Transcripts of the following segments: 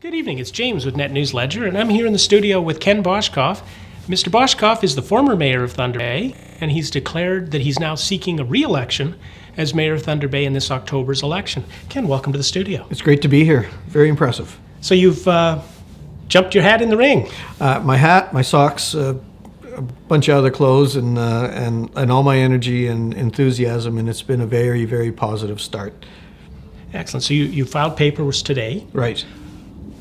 Good evening, it's James with Net News Ledger, and I'm here in the studio with Ken Boshcoff. Mr. Boshcoff is the former mayor of Thunder Bay, and he's declared that he's now seeking a re-election as mayor of Thunder Bay in this October's election. Ken, welcome to the studio. It's great to be here. Very impressive. So you've jumped your hat in the ring. My hat, my socks, a bunch of other clothes, and all my energy and enthusiasm, and it's been a very, very positive start. Excellent. So you filed papers today. Right.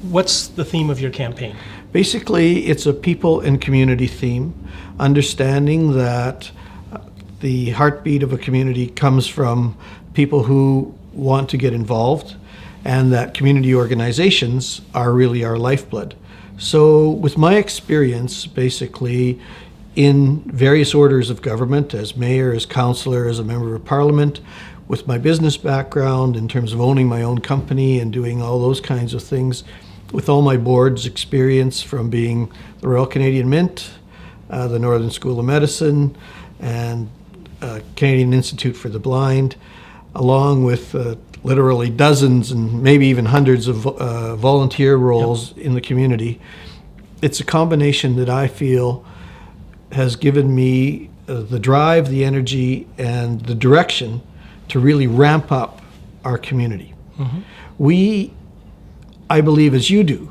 What's the theme of your campaign? Basically, it's a people and community theme, understanding that the heartbeat of a community comes from people who want to get involved, and that community organizations are really our lifeblood. So with my experience, basically, in various orders of government, as mayor, as councillor, as a member of parliament, with my business background in terms of owning my own company and doing all those kinds of things, with all my board's experience from being the Royal Canadian Mint, the Northern School of Medicine, and Canadian Institute for the Blind, along with literally dozens and maybe even hundreds of volunteer roles in the community. It's a combination that I feel has given me the drive, the energy, and the direction to really ramp up our community. Mm-hmm. I believe, as you do,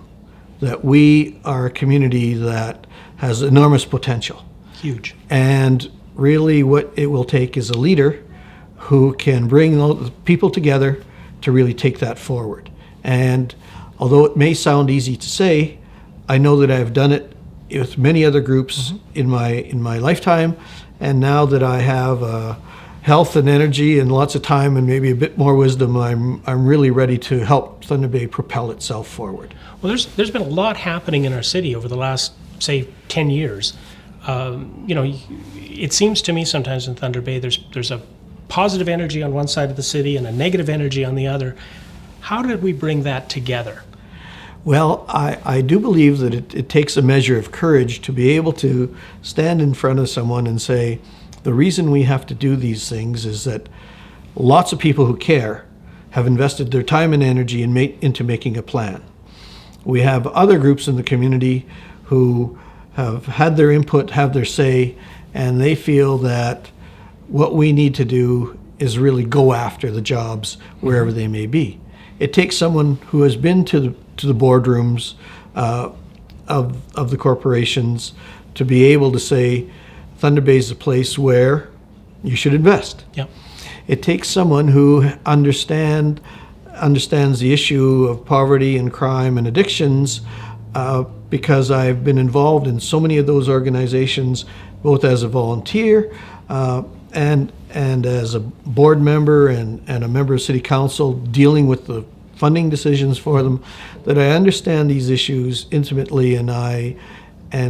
that we are a community that has enormous potential. Huge. And really what it will take is a leader who can bring all the people together to really take that forward. And although it may sound easy to say, I know that I've done it with many other groups in my lifetime, and now that I have health and energy and lots of time and maybe a bit more wisdom, I'm really ready to help Thunder Bay propel itself forward. Well, there's been a lot happening in our city over the last, say, 10 years. It seems to me sometimes in Thunder Bay there's a positive energy on one side of the city and a negative energy on the other. How did we bring that together? Well, I do believe that it takes a measure of courage to be able to stand in front of someone and say, the reason we have to do these things is that lots of people who care have invested their time and energy into making a plan. We have other groups in the community who have had their input, have their say, and they feel that what we need to do is really go after the jobs wherever they may be. It takes someone who has been to the boardrooms of the corporations to be able to say, Thunder Bay is a place where you should invest. Yep. It takes someone who understands the issue of poverty and crime and addictions, because I've been involved in so many of those organizations, both as a volunteer and as a board member and a member of City Council, dealing with the funding decisions for them, that I understand these issues intimately, and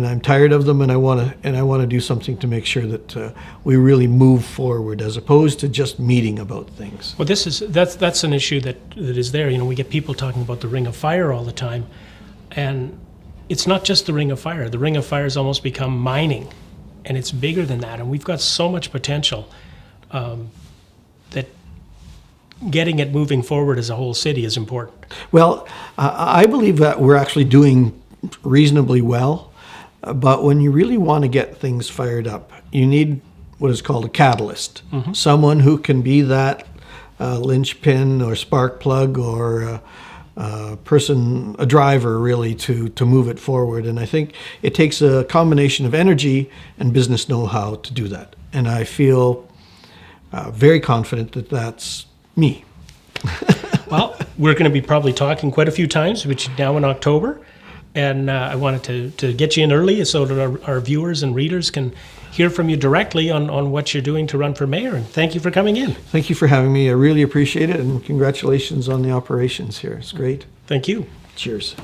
I'm tired of them, and I want to do something to make sure that we really move forward, as opposed to just meeting about things. Well, that's an issue that is there. We get people talking about the Ring of Fire all the time, and it's not just the Ring of Fire. The Ring of Fire has almost become mining, and it's bigger than that. And we've got so much potential that getting it moving forward as a whole city is important. Well, I believe that we're actually doing reasonably well. But when you really want to get things fired up, you need what is called a catalyst. Mm-hmm. Someone who can be that linchpin or spark plug or a driver really to move it forward. And I think it takes a combination of energy and business know-how to do that. And I feel very confident that that's me. Well, we're going to be probably talking quite a few times, which is now in October. And I wanted to get you in early so that our viewers and readers can hear from you directly on what you're doing to run for mayor. And thank you for coming in. Thank you for having me. I really appreciate it. And congratulations on the operations here. It's great. Thank you. Cheers.